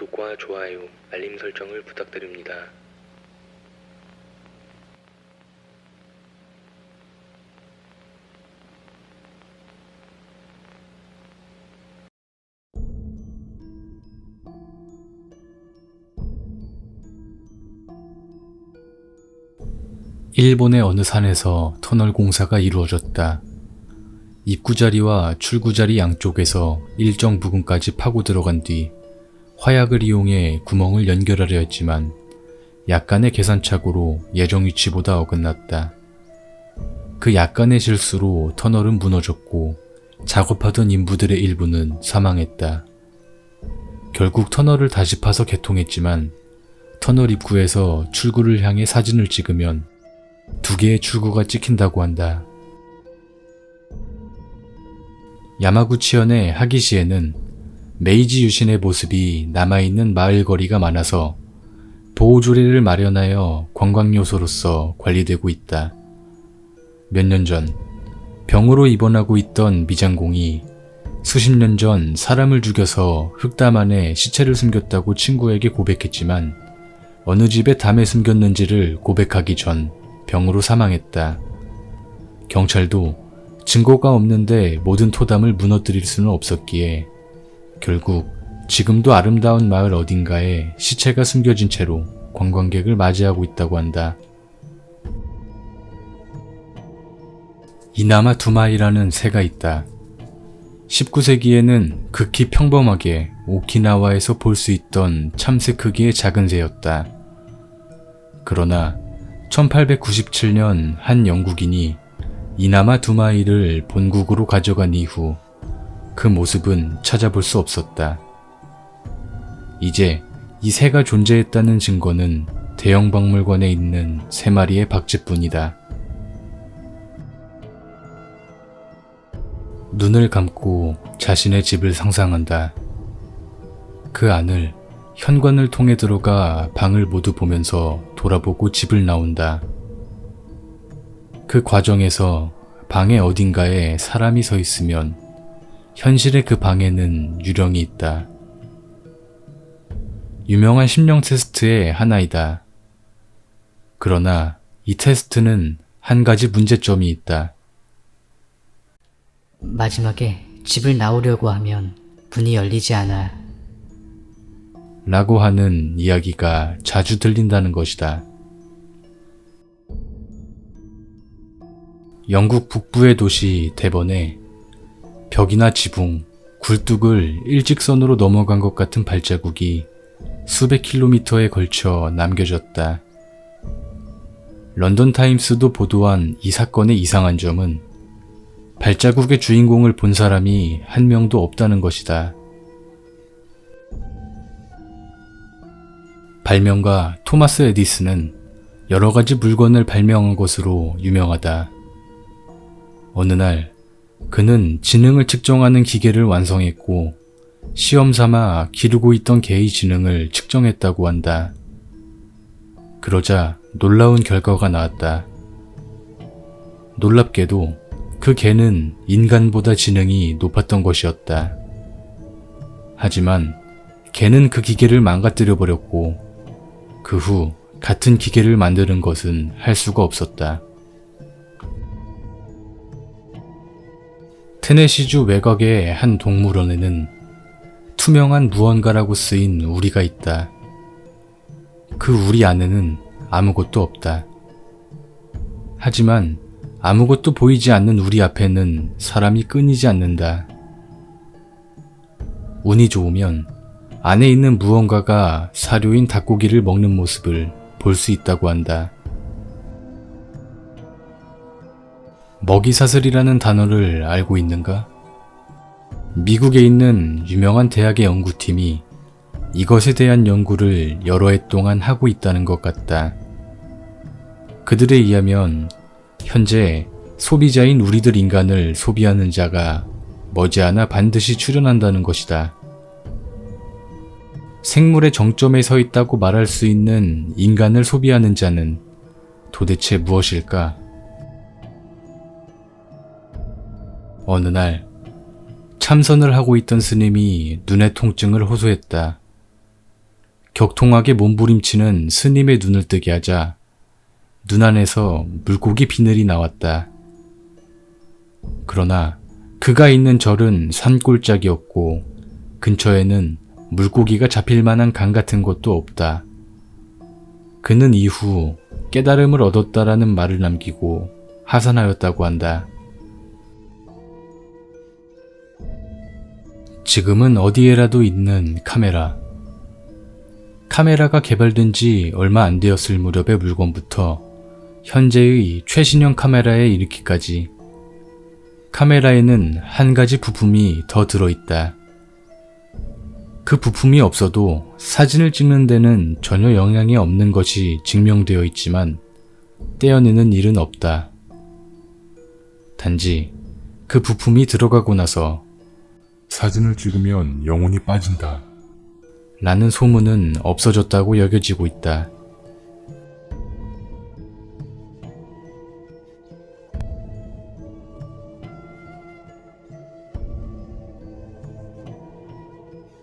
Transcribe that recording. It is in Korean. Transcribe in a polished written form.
구독과 좋아요, 알림 설정을 부탁드립니다. 일본의 어느 산에서 터널 공사가 이루어졌다. 입구자리와 출구자리 양쪽에서 일정 부근까지 파고 들어간 뒤 화약을 이용해 구멍을 연결하려 했지만 약간의 계산착오로 예정 위치보다 어긋났다. 그 약간의 실수로 터널은 무너졌고 작업하던 인부들의 일부는 사망했다. 결국 터널을 다시 파서 개통했지만 터널 입구에서 출구를 향해 사진을 찍으면 2개의 출구가 찍힌다고 한다. 야마구치현의 하기시에는 메이지 유신의 모습이 남아있는 마을 거리가 많아서 보호조례를 마련하여 관광요소로서 관리되고 있다. 몇 년 전 병으로 입원하고 있던 미장공이 수십 년 전 사람을 죽여서 흙담 안에 시체를 숨겼다고 친구에게 고백했지만 어느 집에 담에 숨겼는지를 고백하기 전 병으로 사망했다. 경찰도 증거가 없는데 모든 토담을 무너뜨릴 수는 없었기에 결국 지금도 아름다운 마을 어딘가에 시체가 숨겨진 채로 관광객을 맞이하고 있다고 한다. 이나마 두마이라는 새가 있다. 19세기에는 극히 평범하게 오키나와에서 볼 수 있던 참새 크기의 작은 새였다. 그러나 1897년 한 영국인이 이나마 두마이를 본국으로 가져간 이후 그 모습은 찾아볼 수 없었다. 이제 이 새가 존재했다는 증거는 대형 박물관에 있는 3마리의 박쥐뿐이다. 눈을 감고 자신의 집을 상상한다. 그 안을 현관을 통해 들어가 방을 모두 보면서 돌아보고 집을 나온다. 그 과정에서 방의 어딘가에 사람이 서 있으면 현실의 그 방에는 유령이 있다. 유명한 심령 테스트의 하나이다. 그러나 이 테스트는 한 가지 문제점이 있다. 마지막에 집을 나오려고 하면 문이 열리지 않아. 라고 하는 이야기가 자주 들린다는 것이다. 영국 북부의 도시 데번에 벽이나 지붕, 굴뚝을 일직선으로 넘어간 것 같은 발자국이 수백 킬로미터에 걸쳐 남겨졌다. 런던 타임스도 보도한 이 사건의 이상한 점은 발자국의 주인공을 본 사람이 한 명도 없다는 것이다. 발명가 토마스 에디슨은 여러 가지 물건을 발명한 것으로 유명하다. 어느 날 그는 지능을 측정하는 기계를 완성했고 시험 삼아 기르고 있던 개의 지능을 측정했다고 한다. 그러자 놀라운 결과가 나왔다. 놀랍게도 그 개는 인간보다 지능이 높았던 것이었다. 하지만 개는 그 기계를 망가뜨려 버렸고 그 후 같은 기계를 만드는 것은 할 수가 없었다. 테네시주 외곽의 한 동물원에는 투명한 무언가라고 쓰인 우리가 있다. 그 우리 안에는 아무것도 없다. 하지만 아무것도 보이지 않는 우리 앞에는 사람이 끊이지 않는다. 운이 좋으면 안에 있는 무언가가 사료인 닭고기를 먹는 모습을 볼 수 있다고 한다. 먹이사슬이라는 단어를 알고 있는가? 미국에 있는 유명한 대학의 연구팀이 이것에 대한 연구를 여러 해 동안 하고 있다는 것 같다. 그들에 의하면 현재 소비자인 우리들 인간을 소비하는 자가 머지않아 반드시 출현한다는 것이다. 생물의 정점에 서 있다고 말할 수 있는 인간을 소비하는 자는 도대체 무엇일까? 어느 날 참선을 하고 있던 스님이 눈의 통증을 호소했다. 격통하게 몸부림치는 스님의 눈을 뜨게 하자 눈 안에서 물고기 비늘이 나왔다. 그러나 그가 있는 절은 산골짜기였고 근처에는 물고기가 잡힐 만한 강 같은 것도 없다. 그는 이후 깨달음을 얻었다라는 말을 남기고 하산하였다고 한다. 지금은 어디에라도 있는 카메라. 카메라가 개발된 지 얼마 안 되었을 무렵의 물건부터 현재의 최신형 카메라에 이르기까지 카메라에는 한 가지 부품이 더 들어있다. 그 부품이 없어도 사진을 찍는 데는 전혀 영향이 없는 것이 증명되어 있지만 떼어내는 일은 없다. 단지 그 부품이 들어가고 나서 사진을 찍으면 영혼이 빠진다. 라는 소문은 없어졌다고 여겨지고 있다.